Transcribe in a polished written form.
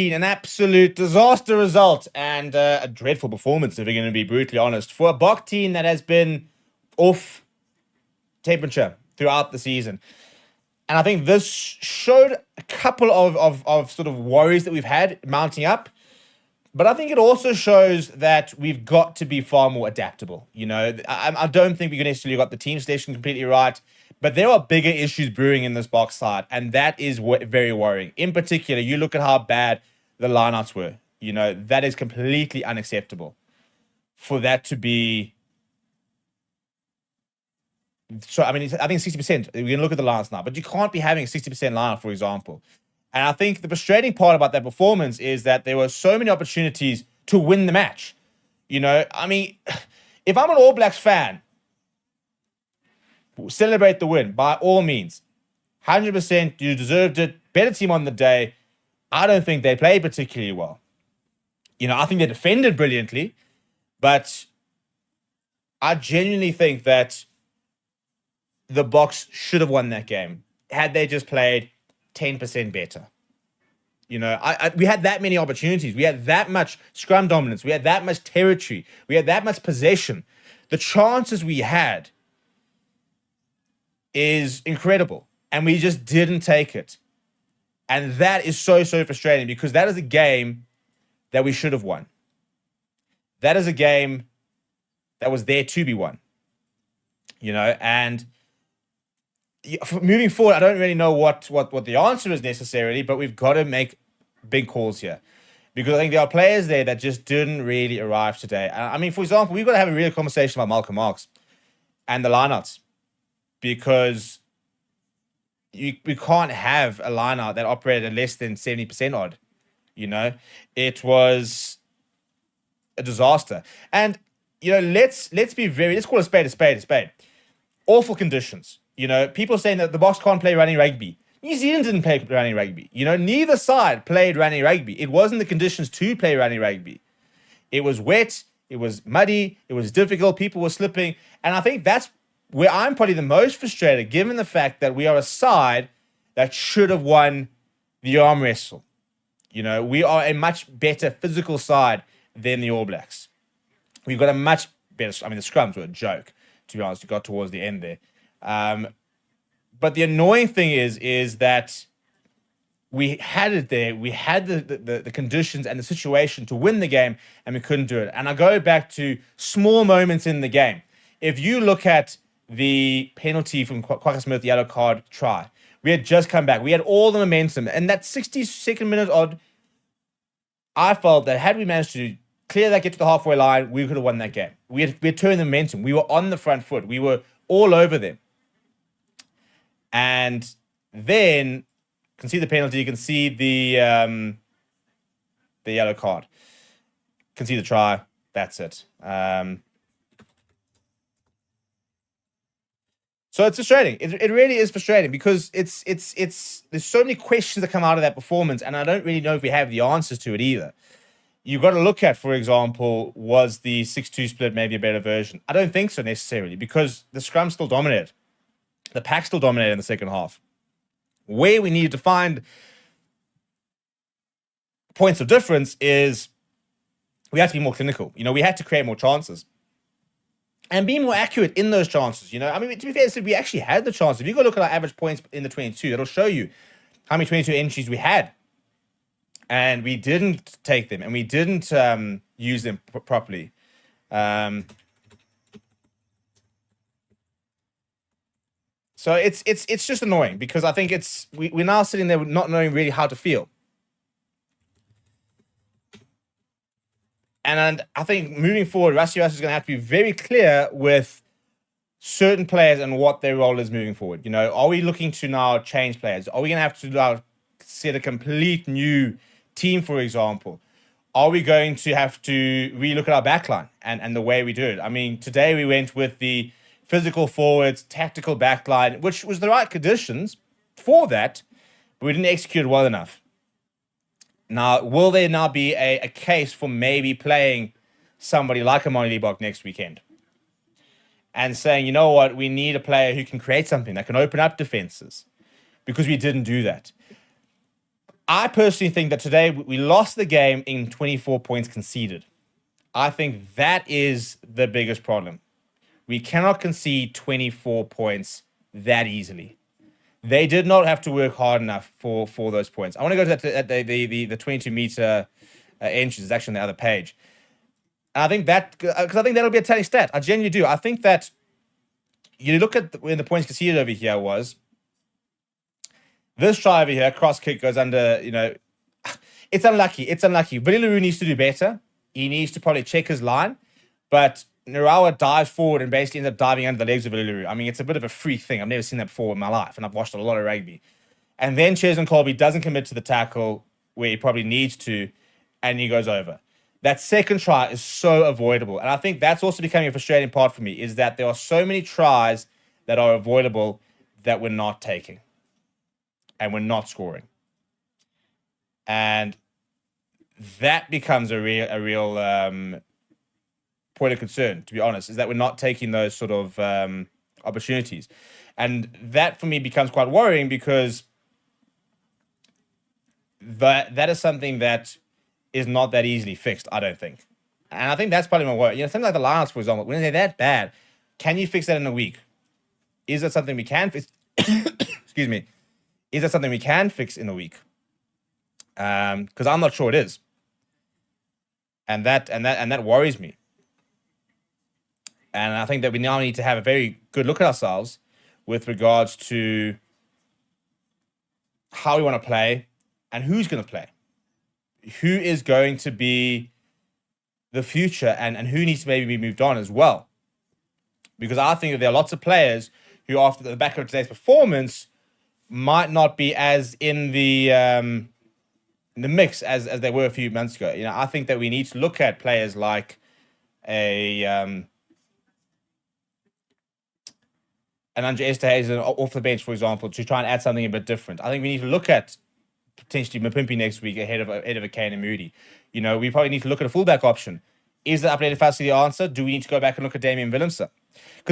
An absolute disaster result and a dreadful performance, if we're going to be brutally honest, for a BOK team that has been off temperature throughout the season. And I think this showed a couple of sort of worries that we've had mounting up. But I think it also shows that we've got to be far more adaptable. I don't think we necessarily got the team selection completely right, but there are bigger issues brewing in this box side, and that is very worrying. In particular, you look at how bad the lineouts were. That is completely unacceptable for that to be. So, I think 60%, we can look at the lineouts now, but you can't be having a 60% lineout, for example. And I think the frustrating part about that performance is that there were so many opportunities to win the match. If I'm an All Blacks fan, celebrate the win by all means. 100%, you deserved it. Better team on the day. I don't think they played particularly well. I think they defended brilliantly, but I genuinely think that the Boks should have won that game had they just played 10% better. We had that many opportunities. We had that much scrum dominance. We had that much territory. We had that much possession. The chances we had is incredible, and we just didn't take it. And that is so frustrating because that is a game that we should have won. That is a game that was there to be won. And moving forward, I don't really know what the answer is necessarily, but we've got to make big calls here because I think there are players there that just didn't really arrive today. For example, we've got to have a real conversation about Malcolm Marx and the lineouts because we can't have a lineout that operated at less than 70% odd. It was a disaster. And let's call a spade a spade a spade. Awful conditions. People saying that the Boks can't play running rugby. New Zealand didn't play running rugby. Neither side played running rugby. It wasn't the conditions to play running rugby. It was wet. It was muddy. It was difficult. People were slipping. And I think that's where I'm probably the most frustrated, given the fact that we are a side that should have won the arm wrestle. We are a much better physical side than the All Blacks. We've got a much better. The scrums were a joke, to be honest. We got towards the end there. But the annoying thing is that we had it there. We had the conditions and the situation to win the game, and we couldn't do it. And I go back to small moments in the game. If you look at the penalty from Kwagga Smith, the yellow card try, we had just come back. We had all the momentum. And that 62nd minute odd, I felt that had we managed to clear that, get to the halfway line, we could have won that game. We had turned the momentum. We were on the front foot. We were all over them. And then you can see the penalty. You can see the yellow card. You can see the try. That's it. So it's frustrating. It really is frustrating because it's there's so many questions that come out of that performance, and I don't really know if we have the answers to it either. You've got to look at, for example, was the 6-2 split maybe a better version? I don't think so necessarily because the scrum still dominated. The pack still dominated in the second half. Where we needed to find points of difference is we had to be more clinical. We had to create more chances and be more accurate in those chances. To be fair, we actually had the chance. If you go look at our average points in the 22, it'll show you how many 22 entries we had. And we didn't take them, and we didn't use them properly. So it's just annoying because I think we're now sitting there not knowing really how to feel. And I think moving forward, Rassie is going to have to be very clear with certain players and what their role is moving forward. Are we looking to now change players? Are we going to have to now set a complete new team, for example? Are we going to have to relook at our backline and the way we do it? Today we went with the physical forwards, tactical backline, which was the right conditions for that, but we didn't execute well enough. Now, will there now be a case for maybe playing somebody like a Monty Liebach next weekend and saying, you know what, we need a player who can create something that can open up defenses because we didn't do that. I personally think that today we lost the game in 24 points conceded. I think that is the biggest problem. We cannot concede 24 points that easily. They did not have to work hard enough for those points. I want to go to the 22-meter inches. It's actually on the other page. And I think that, because I think that'll be a telling stat. I genuinely do. I think that you look at when the points conceded over here was this try over here, cross kick goes under, it's unlucky. It's unlucky. Villaroo needs to do better. He needs to probably check his line. But Narawa dives forward and basically ends up diving under the legs of Villaroo. I mean, it's a bit of a freak thing. I've never seen that before in my life, and I've watched a lot of rugby. And then Cheslin Colby doesn't commit to the tackle where he probably needs to, and he goes over. That second try is so avoidable. And I think that's also becoming a frustrating part for me, is that there are so many tries that are avoidable that we're not taking. And we're not scoring. And that becomes a real point of concern, to be honest, is that we're not taking those sort of opportunities. And that, for me, becomes quite worrying because that is something that is not that easily fixed, I don't think. And I think that's probably my worry. Something like the Lions, for example, when they're that bad, can you fix that in a week? Is that something we can fix? Excuse me. Is that something we can fix in a week? Because I'm not sure it is. And that worries me. And I think that we now need to have a very good look at ourselves with regards to how we want to play and who's going to play. Who is going to be the future and who needs to maybe be moved on as well. Because I think that there are lots of players who, after the back of today's performance, might not be as in the mix as they were a few months ago. I think that we need to look at players like an Andre Esterhuizen off the bench, for example, to try and add something a bit different. I think we need to look at potentially Mapimpi next week ahead of a Kane and Moody. We probably need to look at a fullback option. Is the updated Fassi the answer? Do we need to go back and look at Damian Willemse? Because